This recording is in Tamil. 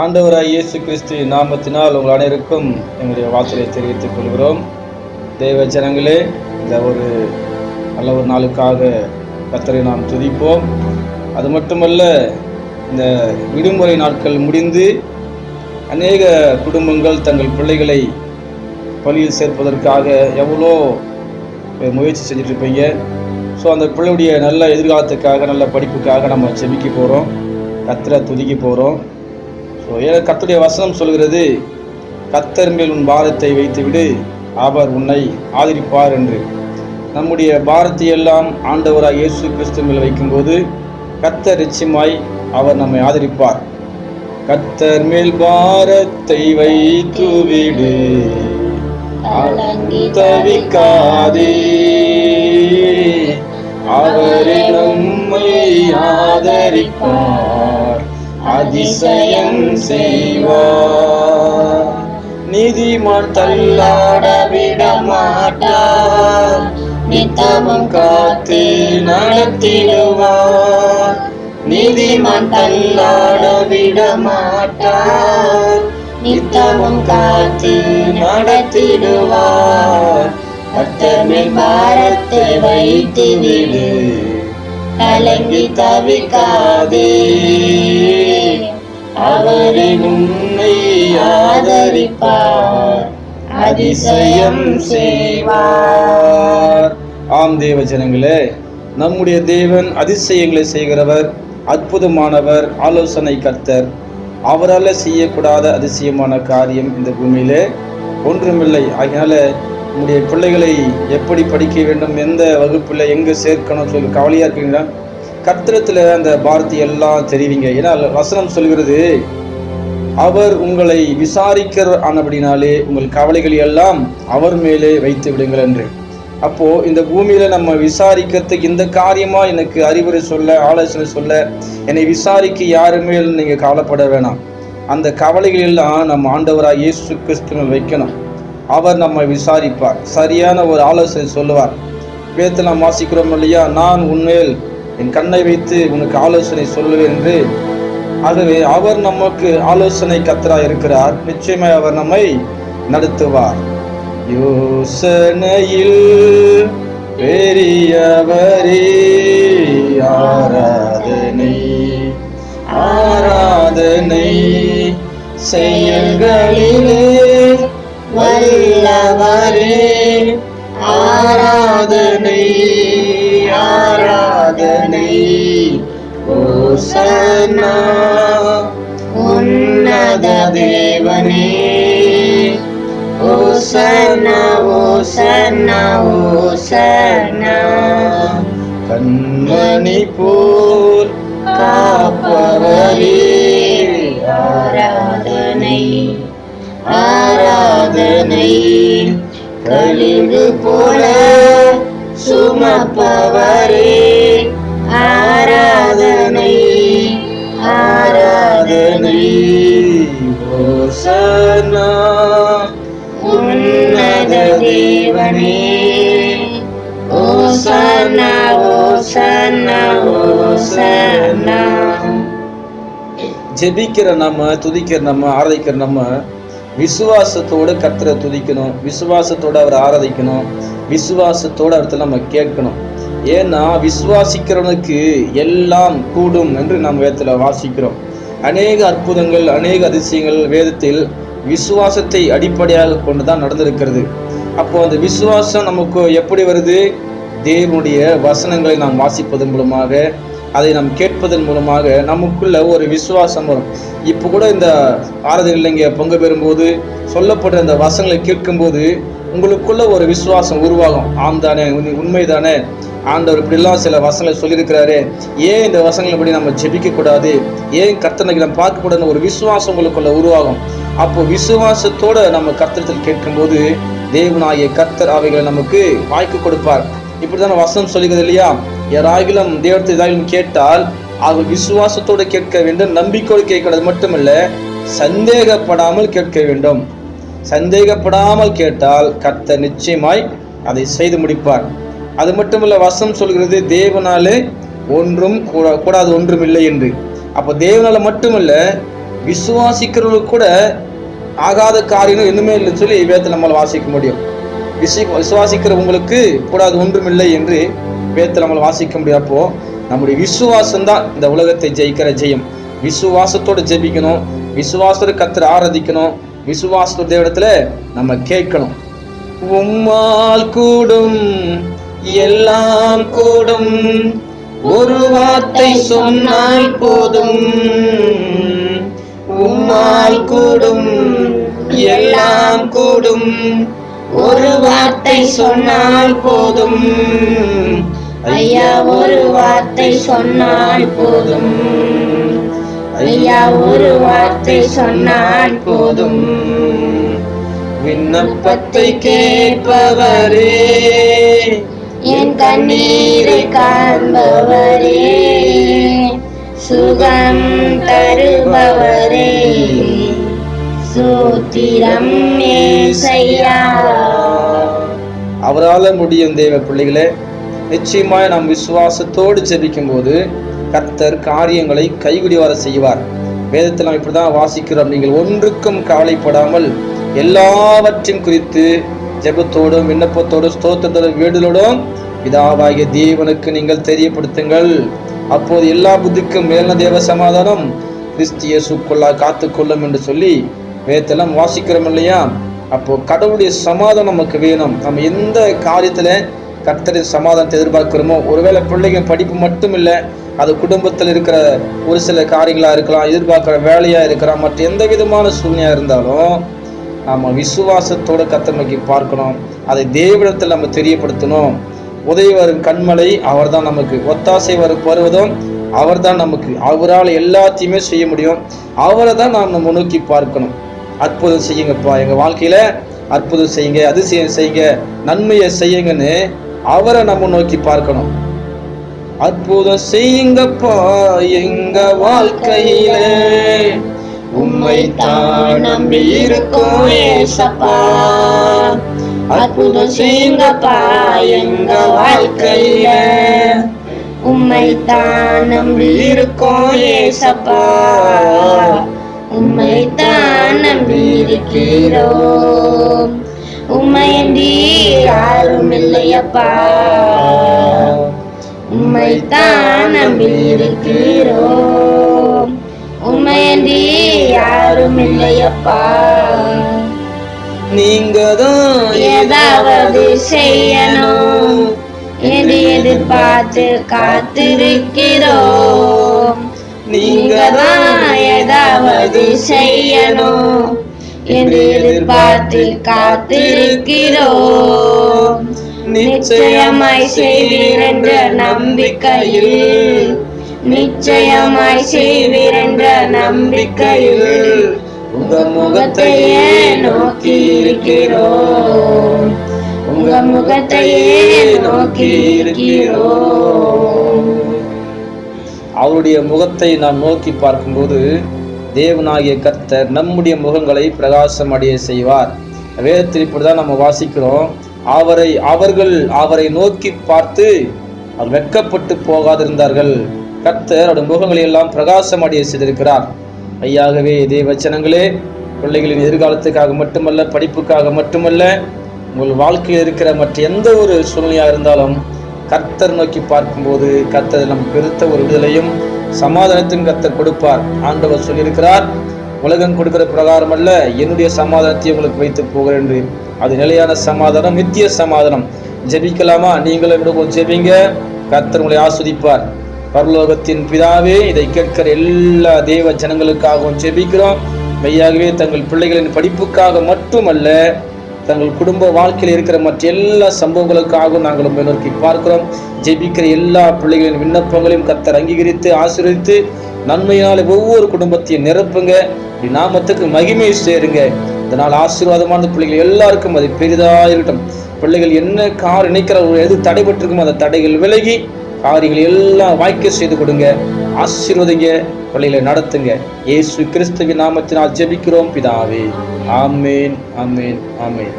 ஆண்டவராய் இயேசு கிறிஸ்து நாமத்தினால் உங்கள் அனைவருக்கும் எங்களுடைய வாழ்த்துக்களை தெரிவித்துக் கொள்கிறோம். தேவ ஜனங்களே, இந்த ஒரு நல்ல ஒரு நாளுக்காக கர்த்தரை நாம் துதிப்போம். அது மட்டுமல்ல, இந்த விடுமுறை நாட்கள் முடிந்து அநேக குடும்பங்கள் தங்கள் பிள்ளைகளை பள்ளியில் சேர்ப்பதற்காக எவ்வளோ முயற்சி செஞ்சுட்டு இருப்பீங்க. ஸோ அந்த பிள்ளையுடைய நல்ல எதிர்காலத்துக்காக, நல்ல படிப்புக்காக நம்ம ஜெபிக்க போகிறோம், கர்த்தரை துதிக்க போகிறோம். ஸோ கர்த்தருடைய வசனம் சொல்கிறது, கர்த்தர் மேல் உன் பாரத்தை வைத்துவிடு, அவர் உன்னை ஆதரிப்பார் என்று. நம்முடைய பாரத்தை எல்லாம் ஆண்டவராக இயேசு கிறிஸ்து மேல் வைக்கும்போது கர்த்தர் நிச்சயமாய் அவர் நம்மை ஆதரிப்பார். கர்த்தர் மேல் பாரத்தை வைத்துவிடு, தவிக்காதே, அவரே நம்மை ஆதரிப்பார், அதிசயம் செய்வார். நீதிமான் தள்ளாட விட மாட்டார், நித்தமும் காத்து நடத்திடுவார். நீதிமான் தள்ளாட விட மாட்டார், நித்தமும் காத்து நடத்திடுவார். கர்த்தர் மேல் பாரத்தை வைத்துவிடு, கலங்கி தவிக்காதே, அவரே உன்னை ஆதரிப்பார், அதிசயம் செய்வார். ஆம் தேவ ஜனங்களே, நம்முடைய தேவன் அதிசயங்களை செய்கிறவர், அற்புதமானவர், ஆலோசனை கர்த்தர். அவரால் செய்யக்கூடாத அதிசயமான காரியம் இந்த பூமியிலே ஒன்றுமில்லை. அதனால நம்முடைய பிள்ளைகளை எப்படி படிக்க வேண்டும், எந்த வகுப்பில் எங்கே சேர்க்கணும் சொல்லி கவலையாக இருக்கீங்களா? கர்த்தரத்தில் அந்த பாரதி எல்லாம் தெரிவிங்க. ஏன்னா வசனம் சொல்கிறது, அவர் உங்களை விசாரிக்கிற ஆனபடினாலே உங்கள் கவலைகள் எல்லாம் அவர் மேலே வைத்து விடுங்கள் என்று. அப்போ இந்த பூமியில நம்ம விசாரிக்கிறதுக்கு, இந்த காரியமா எனக்கு அறிவுரை சொல்ல, ஆலோசனை சொல்ல, என்னை விசாரிக்க யாருமே நீங்க கவலைப்பட வேணாம். அந்த கவலைகள் எல்லாம் நம்ம ஆண்டவராக இயேசு கிறிஸ்துவில் வைக்கணும். அவர் நம்மை விசாரிப்பார், சரியான ஒரு ஆலோசனை சொல்லுவார். வேதத்தில் நாம் வாசிக்கிறோம் இல்லையா, நான் உன்மேல் என் கண்ணை வைத்து உனக்கு ஆலோசனை சொல்லுவேன் என்று. ஆகவே அவர் நமக்கு ஆலோசனை கர்த்தராய் இருக்கிறார். நிச்சயமாய் அவர் நம்மை நடத்துவார். யோசனையில் பெரியவரே, ஆராதனை ஆராதனை, செயல்களிலே வல்லவரே, ஆராதனை ஆராதனை. ஓசன்னா உன்னத தேவனே, ஓசன்னா ஓசன்னா ஓசன்னா. கண்மணி போல் காப்பவரே, ஆராதனை ஆராதனை. கழுகு போல சுமப்பவரே, ஆராதனை ஆராதனை. ஓசன்னா உன்னத தேவனே, ஓசன்னா ஓசன்னா ஓசன்னா. ஜெபிக்கிற நம்ம, துதிக்கிற நம்ம, ஆராதிக்கிற நம்ம விசுவாசத்தோடு கர்த்தரை துதிக்கணும், விசுவாசத்தோடு அவர் ஆராதிக்கணும், விசுவாசத்தோடு அவர்கிட்ட நம்ம கேட்கணும். ஏன்னா விசுவாசிக்கிறவனுக்கு எல்லாம் கூடும் என்று நாம் வேதத்தில் வாசிக்கிறோம். அநேக அற்புதங்கள், அநேக அதிசயங்கள் வேதத்தில் விசுவாசத்தை அடிப்படையாக கொண்டு தான் நடந்திருக்கிறது. அப்போ அந்த விசுவாசம் நமக்கு எப்படி வருது? தேவனுடைய வசனங்களை நாம் வாசிப்பதன் மூலமாக, அதை நாம் கேட்பதன் மூலமாக நமக்குள்ள ஒரு விசுவாசம் வரும். இப்போ கூட இந்த ஆராதனைகள் இங்கே பங்கு பெறும்போது சொல்லப்படுற இந்த வசனங்களை கேட்கும்போது உங்களுக்குள்ள ஒரு விசுவாசம் உருவாகும். ஆம் தானே, உண்மைதானே, ஆண்டவர் இப்படிலாம் சில வசனங்களை சொல்லியிருக்கிறாரு, ஏன் இந்த வசனங்களை படி நம்ம ஜெபிக்க கூடாது, ஏன் கர்த்தனை நம்ம பார்க்க கூடாதுன்னு ஒரு விசுவாசம் உங்களுக்குள்ள உருவாகும். அப்போ விசுவாசத்தோட நம்ம கர்த்தரத்தில் கேட்கும்போது தேவனாகிய கர்த்தர் அவைகளை நமக்கு வாய்க்கு கொடுப்பார். இப்படித்தான வசனம் சொல்லுகிறது இல்லையா, யாராகிலும் தேவத்தை ஏதாகிலும் கேட்டால் அவர் விசுவாசத்தோடு கேட்க வேண்டும், நம்பிக்கையோடு கேட்கிறது மட்டுமல்ல, சந்தேகப்படாமல் கேட்க வேண்டும். சந்தேகப்படாமல் கேட்டால் கர்த்தர் நிச்சயமாய் அதை செய்து முடிப்பார். அது மட்டுமல்ல, வசனம் சொல்கிறது தேவனாலே ஒன்றும் கூடாது ஒன்றும் இல்லை என்று. அப்போ தேவனால மட்டுமல்ல, விசுவாசிக்கிறவங்களுக்கு கூட ஆகாத காரியங்கள் இன்னுமே இல்லைன்னு சொல்லி வேதத்தில் நம்மளால் வாசிக்க முடியும். விசுவாசிக்கிறவங்களுக்கு கூடாது ஒன்றுமில்லை என்று வேதத்தில் நம்மளால் வாசிக்க முடியும். அப்போ நம்முடைய விசுவாசம் தான் இந்த உலகத்தை ஜெயிக்கிற ஜெயம். விசுவாசத்தோடு ஜெபிக்கணும், விசுவாசத்தோடு கர்த்தரை ஆராதிக்கணும், விசுவாசத்தோட தேவனிடத்துல நம்ம கேட்கணும். உம்மால் கூடும் எல்லாம் கூடும், ஒரு வார்த்தை சொன்னால் போதும். உம்மால் கூடும் எல்லாம் கூடும், ஒரு வார்த்தை சொன்னால் போதும். ஐயா ஒரு வார்த்தை சொன்னால் போதும், ஐயா ஒரு வார்த்தை சொன்னால் போதும். விண்ணப்பத்தை கேட்பவரே, என் கண்ணீரை காண்பவரே, சுகம் தருபவரே, சோத்திரம் ஏசையா. அவரால முடியும் தேவ பிள்ளைகளே. நிச்சயமாய் நாம் விசுவாசத்தோடு ஜெபிக்கும் போது கர்த்தர் காரியங்களை கைகுடி வர செய்வார். வேதத்தில் நாம் இப்படிதான் வாசிக்கிறோம், நீங்கள் ஒன்றுக்கும் கவலைப்படாமல் எல்லாவற்றையும் குறித்து ஜெபத்தோடும் விண்ணப்பத்தோடும் ஸ்தோத்திரத்தோடும் வேண்டுதலோடும் பிதாவாகிய தேவனுக்கு நீங்கள் தெரியப்படுத்துங்கள். அப்போது எல்லா புத்திக்கும் மேலான தேவ சமாதானம் கிறிஸ்து இயேசுக்குள்ளா காத்துக்கொள்ளும் என்று சொல்லி வேதத்தெல்லாம் வாசிக்கிறோம் இல்லையா? அப்போ கடவுளுடைய சமாதானம் நமக்கு வேணும். நம்ம எந்த காரியத்துல கர்த்தரின் சமாதானத்தை எதிர்பார்க்கிறோமோ, ஒருவேளை பிள்ளைங்க படிப்பு மட்டும் இல்லை, அது குடும்பத்தில் இருக்கிற ஒரு சில காரியங்களா இருக்கலாம், எதிர்பார்க்கிற வேலையா இருக்கலாம், மற்ற எந்த விதமான சூழ்நிலையா இருந்தாலும் நாம விசுவாசத்தோட கர்த்தரை நோக்கி பார்க்கணும். அதை தேவனிடத்தில் நம்ம தெரியப்படுத்தணும். உதவி வரும் கண்மலை அவர் தான், நமக்கு ஒத்தாசை வருவதும் அவர் தான், நமக்கு அவரால் எல்லாத்தையுமே செய்ய முடியும். அவரை தான் நாம் நம்ம நோக்கி பார்க்கணும். அற்புதம் செய்யுங்கப்பா, எங்க வாழ்க்கையில அற்புதம் செய்யுங்க, அதிசயம் செய்யுங்க, நன்மையை செய்யுங்கன்னு அவரை நம்ம நோக்கி பார்க்கணும். அற்புதம் செய்யுங்கப்பா எங்க வாழ்க்கையில, உம்மை தான் நம்பி இருக்கோம் ஏசப்பா. அற்புதம் செய்யுங்கப்பா எங்க வாழ்க்கையில, உம்மை தான் நம்பி இருக்கோம் ஏசப்பா. உம்மை தான் நம்பி இருக்கிறோம், உம்மையன்றி யாரும் இல்லையப்பா. உம்மை தான் நம்பி இருக்கிறோம், உம்மையன்றி யாரும் இல்லையப்பா. நீங்க தான் ஏதாவது செய்யணும் என்று எதிர்பார்த்து காத்திருக்கிறோம். நீங்க தான் ஏதாவது செய்யணும் என்று எதிர்பார்த்து காத்திருக்கிறோம். நிச்சயமாய் செய்வீர் என்ற நம்பிக்கையில், நிச்சயமாய் செய்வீர் என்ற நம்பிக்கையில் உங்க முகத்தையே நோக்கி இருக்கிறோம், உங்க முகத்தையே நோக்கி இருக்கிறோம். அவருடைய முகத்தை நாம் நோக்கி பார்க்கும்போது தேவனாகிய கர்த்தர் நம்முடைய முகங்களை பிரகாசம் அடைய செய்வார். வேதத்தில் இப்படிதான் நம்ம வாசிக்கிறோம், அவரை நோக்கி பார்த்து அவர் வெட்கப்பட்டு போகாதிருந்தார்கள். கர்த்தர் அவருடைய முகங்களை எல்லாம் பிரகாசம் அடைய செய்திருக்கிறார். ஐயாகவே தேவச்சனங்களே, பிள்ளைகளின் எதிர்காலத்துக்காக மட்டுமல்ல, படிப்புக்காக மட்டுமல்ல, உங்கள் வாழ்க்கையில் இருக்கிற மற்ற எந்த ஒரு சூழ்நிலையாக இருந்தாலும் கர்த்தர் நோக்கி பார்க்கும்போது கர்த்தர் நம் பெருத்த ஒரு விடுதலையும் சமாதானத்தையும் கர்த்தர் கொடுப்பார். ஆண்டவர் சொல்லியிருக்கிறார், உலகம் கொடுக்கிற பிரகாரம் அல்ல, என்னுடைய சமாதானத்தை உங்களுக்கு வைத்து போகிறேன் என்று. அது நிலையான சமாதானம், நித்திய சமாதானம். ஜெபிக்கலாமா? நீங்களும் விடுவோம், ஜெபிங்க. கர்த்தர் உங்களை ஆஸ்வதிப்பார். பரலோகத்தின் பிதாவே, இதை கேட்கிற எல்லா தேவ ஜனங்களுக்காகவும் ஜெபிக்கிறோம். மெய்யாகவே தங்கள் பிள்ளைகளின் படிப்புக்காக மட்டுமல்ல, தங்கள் குடும்ப வாழ்க்கையில் இருக்கிற மற்ற எல்லா சம்பவங்களுக்காகவும் நாங்கள் உண்மை நோக்கி பார்க்கிறோம். ஜெபிக்கிற எல்லா பிள்ளைகளின் விண்ணப்பங்களையும் கர்த்தர் அங்கீகரித்து ஆசீர்வதித்து நன்மையினால ஒவ்வொரு குடும்பத்தையும் நிரப்புங்க. நாமத்துக்கு மகிமை சேருங்க. இதனால் ஆசீர்வாதமான பிள்ளைகள் எல்லாருக்கும் அது பெரிதாயிருக்கட்டும். பிள்ளைகள் என்ன நினைக்கிற எது தடைபட்டிருக்கும் அந்த தடைகள் விலகி காரியங்கள் எல்லாம் வாய்க்க செய்து கொடுங்க. ஆசீர்வதிங்க, பிள்ளைகளை நடத்துங்க. இயேசு கிறிஸ்துவின் நாமத்தினால் ஜெபிக்கிறோம் பிதாவே. ஆமேன், ஆமேன், ஆமேன்.